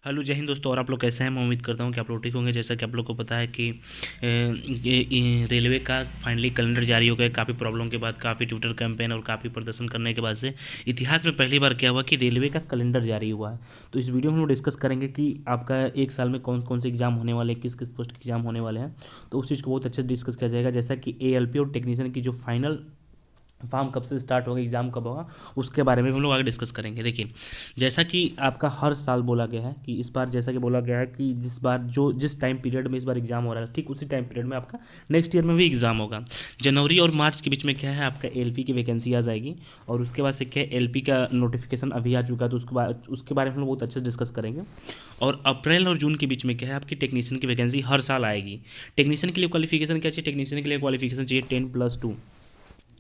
Hello जय हिंद दोस्तों। और आप लोग कैसे हैं? मैं उम्मीद करता हूँ कि आप लोग ठीक होंगे। जैसा कि आप लोग को पता है कि ये रेलवे का फाइनली कैलेंडर जारी हो गया। काफ़ी प्रॉब्लम के बाद, काफ़ी ट्विटर कैंपेन और काफ़ी प्रदर्शन करने के बाद से इतिहास में पहली बार क्या हुआ कि रेलवे का कैलेंडर जारी हुआ है। तो इस वीडियो में हम लोग डिस्कस करेंगे कि आपका एक साल में कौन कौन से एग्जाम होने वाले हैं, किस किस पोस्ट के एग्जाम होने वाले हैं। तो उस चीज़ को बहुत अच्छे से डिस्कस किया जाएगा। जैसा कि ALP और टेक्नीशियन की जो फाइनल फॉर्म कब से स्टार्ट होगा, एग्ज़ाम कब होगा, उसके बारे में हम लोग आगे डिस्कस करेंगे। देखिए, जैसा कि आपका हर साल बोला गया है कि इस बार, जैसा कि बोला गया है कि जिस टाइम पीरियड में इस बार एग्ज़ाम हो रहा है, ठीक उसी टाइम पीरियड में आपका नेक्स्ट ईयर में भी एग्ज़ाम होगा। जनवरी और मार्च के बीच में क्या है, आपका ALP की वैकेंसी आ जाएगी। और उसके बाद से क्या है, LP का नोटिफिकेशन अभी आ चुका है, तो उसके बारे में हम लोग बहुत अच्छे से डिस्कस करेंगे। और अप्रैल और जून के बीच में क्या है, आपकी टेक्नीशियन की वैकेंसी हर साल आएगी। टेक्नीशियन के लिए क्वालिफिकेशन क्या चाहिए? टेक्नीशियन के लिए क्वालिफिकेशन चाहिए 10+2।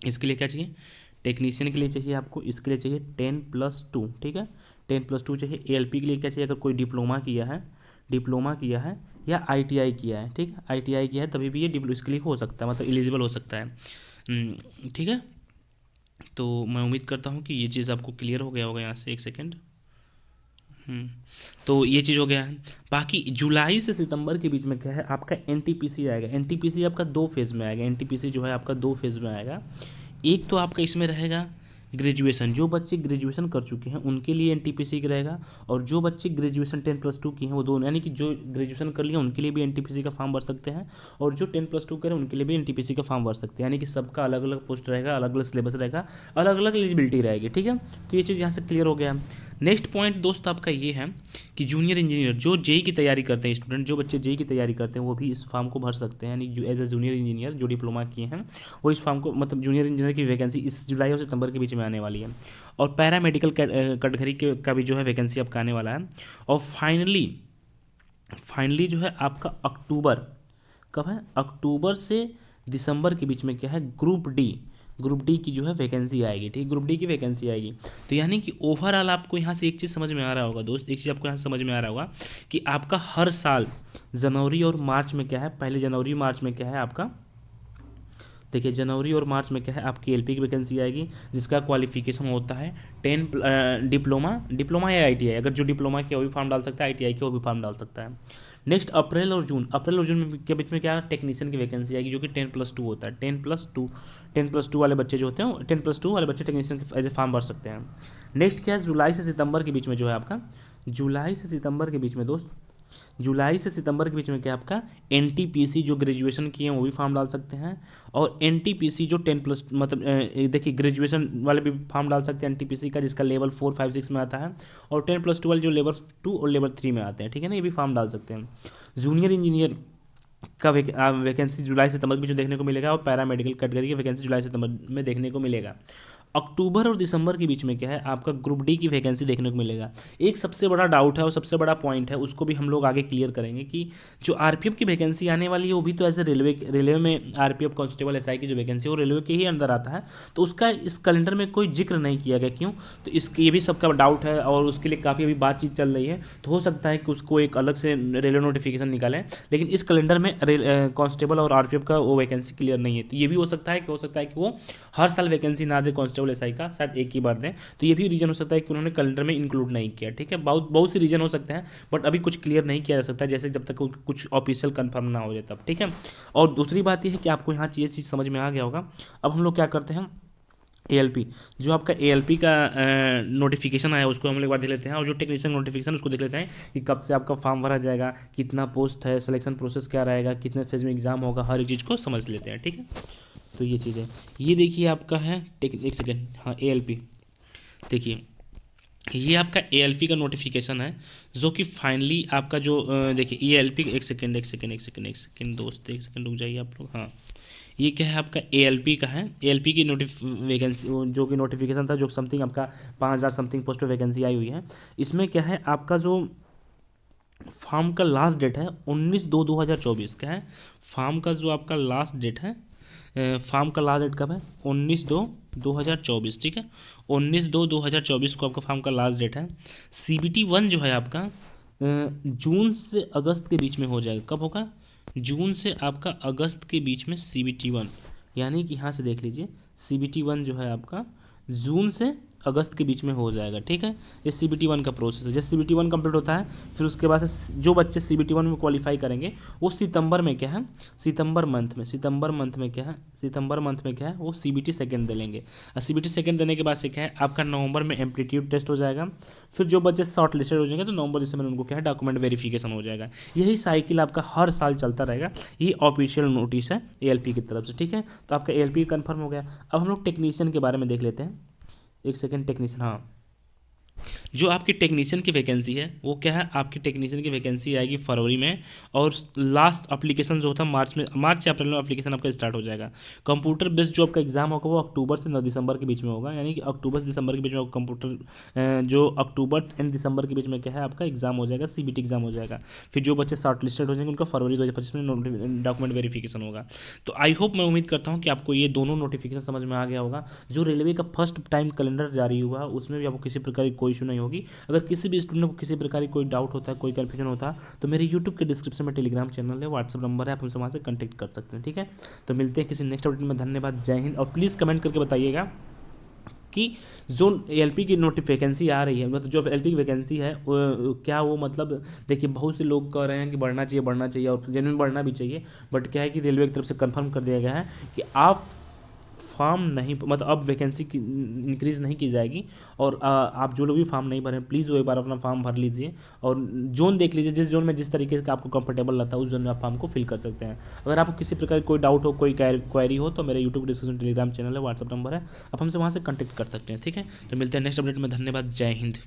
इसके लिए क्या चाहिए? टेक्नीशियन के लिए चाहिए आपको, इसके लिए चाहिए 10+2। ठीक है, 10+2 चाहिए। ALP के लिए क्या चाहिए? अगर कोई डिप्लोमा किया है या ITI किया है, ठीक है, ITI किया है तभी भी ये इसके लिए हो सकता है, मतलब एलिजिबल हो सकता है। ठीक है। तो मैं उम्मीद करता हूँ कि ये चीज़ आपको क्लियर हो गया होगा। यहाँ से एक सेकेंड। हम्म, तो ये चीज़ हो गया है। बाकी जुलाई से सितंबर के बीच में क्या है, आपका NTPC आएगा। NTPC आपका दो फेज़ में आएगा। NTPC जो है आपका दो फेज़ में आएगा। एक तो आपका इसमें रहेगा ग्रेजुएशन, जो बच्चे ग्रेजुएशन कर चुके हैं उनके लिए NTPC का रहेगा। और जो बच्चे ग्रेजुएशन 10+2 की हैं वो दोनों, यानी कि जो ग्रेजुएशन कर लिया उनके लिए भी NTPC का फॉर्म भर सकते हैं, और जो 10+2 करें उनके लिए भी NTPC का फॉर्म भर सकते हैं। यानी कि सबका अलग अलग पोस्ट रहेगा, अलग अलग सिलेबस रहेगा, अलग अलग एलिजिबिलिटी रहेगी। ठीक है, तो ये चीज़ यहाँ से क्लियर हो गया। नेक्स्ट पॉइंट दोस्त आपका ये है कि जूनियर इंजीनियर जो जेई की तैयारी करते हैं, स्टूडेंट जो बच्चे जेई की तैयारी करते हैं वो भी इस फॉर्म को भर सकते हैं। यानी जो एज ए जूनियर इंजीनियर जो डिप्लोमा किए हैं वो इस फॉर्म को, मतलब जूनियर इंजीनियर की वैकेंसी इस जुलाई और सितंबर के बीच में आने वाली है। और पैरामेडिकल कैटेगरी का भी जो है वैकेंसी आपका आने वाला है। और फाइनली जो है आपका अक्टूबर, कब है, अक्टूबर से दिसंबर के बीच में क्या है, ग्रुप डी की जो है वैकेंसी आएगी। ठीक, ग्रुप डी की वैकेंसी आएगी। तो यानी कि ओवरऑल आपको यहाँ से एक चीज़ समझ में आ रहा होगा दोस्त, एक चीज़ आपको यहाँ से समझ में आ रहा होगा कि आपका हर साल जनवरी और मार्च में क्या है, पहले जनवरी मार्च में क्या है आपका, देखिए जनवरी और मार्च में क्या है आपकी LP की वैकेंसी आएगी, जिसका क्वालिफिकेशन होता है 10 डिप्लोमा या ITI। अगर जो डिप्लोमा किया वो भी फॉर्म डाल सकता है, ITI किया वो भी फॉर्म डाल सकता है। नेक्स्ट अप्रैल और जून में के बीच में क्या, टेक्नीशियन की वैकेंसी आएगी, जो कि 10+2 होता है। 10+2 वाले बच्चे जो होते हैं, 10+2 वाले बच्चे टेक्नीशियन के एज ए फॉर्म भर सकते हैं। नेक्स्ट क्या है, जुलाई से सितंबर के बीच में जो है आपका, जुलाई से सितंबर के बीच में दोस्त, जुलाई से सितंबर के बीच में क्या आपका NTPC जो ग्रेजुएशन किए हैं वो भी फॉर्म डाल सकते हैं। और NTPC जो 10+, मतलब देखिए ग्रेजुएशन वाले भी फॉर्म डाल सकते हैं NTPC का, जिसका लेवल 4, 5, 6 में आता है। और 10+2 वाले जो लेवल 2 और लेवल 3 में आते हैं, ठीक है ना, ये भी फॉर्म डाल सकते हैं। जूनियर इंजीनियर का वैकेंसी जुलाई सितंबर में जो देखने को मिलेगा, और पैरामेडिकल कैटेगरी की वैकेंसी जुलाई सितंबर में देखने को मिलेगा। अक्टूबर और दिसंबर के बीच में क्या है आपका ग्रुप डी की वैकेंसी देखने को मिलेगा। एक सबसे बड़ा डाउट है और सबसे बड़ा पॉइंट है, उसको भी हम लोग आगे क्लियर करेंगे कि जो RPF की वैकेंसी आने वाली है वो भी तो ऐसे रेलवे में RPF कांस्टेबल SI की जो वैकेंसी है वो रेलवे के ही अंदर आता है। तो उसका इस कैलेंडर में कोई जिक्र नहीं किया गया, क्यों? तो इसके ये भी सबका डाउट है और उसके लिए काफ़ी अभी बातचीत चल रही है। तो हो सकता है कि उसको एक अलग से रेलवे नोटिफिकेशन निकालें, लेकिन इस कैलेंडर में कांस्टेबल और RPF का वो वैकेंसी क्लियर नहीं है। तो ये भी हो सकता है कि वो हर साल वैकेंसी ना दे कांस्टेबल SI का, शायद एक ही बार दें। तो ये भी रीजन हो सकता है कि उन्होंने कैलेंडर में इंक्लूड नहीं किया। ठीक है, बहुत बहुत सी रीजन हो सकते हैं, बट अभी कुछ क्लियर नहीं किया जा सकता जैसे जब तक कुछ ऑफिशियल कंफर्म ना हो जाए तब। ठीक है। और दूसरी बात यह है कि आपको यहाँ चीज़ समझ में आ गया होगा। अब हम लोग क्या करते हैं, ALP, जो आपका ALP का नोटिफिकेशन आया उसको हम लोग एक बार देख लेते हैं, और जो टेक्नीशियन नोटिफिकेशन उसको देख लेते हैं कि कब से आपका फॉर्म भरा जाएगा, कितना पोस्ट है, सिलेक्शन प्रोसेस क्या रहेगा, कितने फेज में एग्जाम होगा, हर एक चीज़ को समझ लेते हैं। ठीक है, तो ये चीज़ है। ये देखिए आपका है एक सेकेंड, हाँ ALP, देखिए ये आपका ALP का नोटिफिकेशन है, जो कि फाइनली आपका जो देखिए ALP, एक सेकेंड दोस्त, एक सेकेंड रुक जाइए आप लोग। हाँ, ये क्या है आपका ALP का है। ALP की वैकेंसी जो कि नोटिफिकेशन था, जो समथिंग आपका 5,000 समथिंग पोस्ट पर वैकेंसी आई हुई है। इसमें क्या है आपका जो फॉर्म का लास्ट डेट है 19/2/2024 का है। फॉर्म का जो आपका लास्ट डेट है, फॉर्म का लास्ट डेट कब है, 19/2/2024। ठीक है, 19/2/2024 को आपका फॉर्म का लास्ट डेट है। CBT 1 जो है आपका जून से अगस्त के बीच में हो जाएगा। कब होगा? जून से आपका अगस्त के बीच में CBT 1, यानी कि यहाँ से देख लीजिए CBT 1 जो है आपका जून से अगस्त के बीच में हो जाएगा। ठीक है, ये CBT 1 का प्रोसेस है। जैसे CBT 1 कंप्लीट होता है फिर उसके बाद से जो बच्चे CBT 1 में क्वालिफाई करेंगे वो सितंबर में क्या है, सितंबर मंथ में क्या है वो CBT सेकेंड दे लेंगे। और CBT सेकेंड देने के बाद से क्या है आपका नवंबर में एप्टीट्यूड टेस्ट हो जाएगा। फिर जो बच्चे शॉर्ट लिस्टेड हो जाएंगे तो नवंबर दिसंबर में उनको क्या है डॉक्यूमेंट वेरिफिकेशन हो जाएगा। यही साइकिल आपका हर साल चलता रहेगा। ये ऑफिशियल नोटिस है ALP की तरफ से। ठीक है, तो आपका ALP कंफर्म हो गया। अब हम लोग टेक्नीशियन के बारे में देख लेते हैं। एक सेकेंड, टेक्नीशियन, हाँ, जो आपकी टेक्नीशियन की वैकेंसी है वो क्या है, आपकी टेक्नीशियन की वैकेंसी आएगी फरवरी में, और लास्ट एप्लीकेशन जो होता है मार्च या अप्रैल में एप्लीकेशन आपका स्टार्ट हो जाएगा। कंप्यूटर बेस्ड जो आपका एग्जाम होगा वो अक्टूबर से 9 दिसंबर के बीच में होगा, यानी कि अक्टूबर से दिसंबर के बीच में कंप्यूटर जो अक्टूबर एंड दिसंबर के बीच में क्या है आपका एग्जाम हो जाएगा, CBT एग्जाम हो जाएगा। फिर जो बच्चे शॉर्ट लिस्टेड हो जाएंगे उनका फरवरी 2025 में डॉक्यूमेंट वेरिफिकेशन होगा। तो आई होप, मैं उम्मीद करता हूँ कि आपको ये दोनों नोटिफिकेशन समझ में आ गया होगा। जो रेलवे का फर्स्ट टाइम कैलेंडर जारी हुआ उसमें भी आपको किसी प्रकार की कोई इशू नहीं होगी। अगर किसी भी स्टूडेंट को किसी प्रकार की कोई डाउट होता है, कोई कन्फ्यूजन होता है, तो मेरे यूट्यूब के डिस्क्रिप्शन में टेलीग्राम चैनल है, व्हाट्सअप नंबर है, आप हमसे वहाँ से कॉन्टैक्ट कर सकते हैं। ठीक है, तो मिलते हैं किसी नेक्स्ट अपडेट में। धन्यवाद, जय हिंद। और प्लीज़ कमेंट करके बताइएगा कि जो ALP की वैकेंसी आ रही है, मतलब जो ALP की वैकेंसी है क्या वो, मतलब देखिए बहुत से लोग कह रहे हैं कि बढ़ना चाहिए और जेन्युइन बढ़ना भी चाहिए, बट क्या है कि रेलवे की तरफ से कंफर्म कर दिया गया है कि आप फॉर्म नहीं, मतलब अब वैकेंसी की इंक्रीज़ नहीं की जाएगी। और आप जो लोग भी फॉर्म नहीं भरें प्लीज़ वो एक बार अपना फॉर्म भर लीजिए और जोन देख लीजिए, जिस जोन में जिस तरीके से आपको कंफर्टेबल लगता है उस जोन में आप फॉर्म को फिल कर सकते हैं। अगर आपको किसी प्रकार की कोई डाउट हो, कोई क्वेरी हो, तो मेरे यूट्यूब डिस्क्रिप्शन टेलीग्राम चैनल है, व्हाट्सअप नंबर है, आप हमसे वहाँ से कॉन्टैक्ट कर सकते हैं। ठीक है, तो मिलते हैं नेक्स्ट अपडेट में। धन्यवाद, जय हिंद।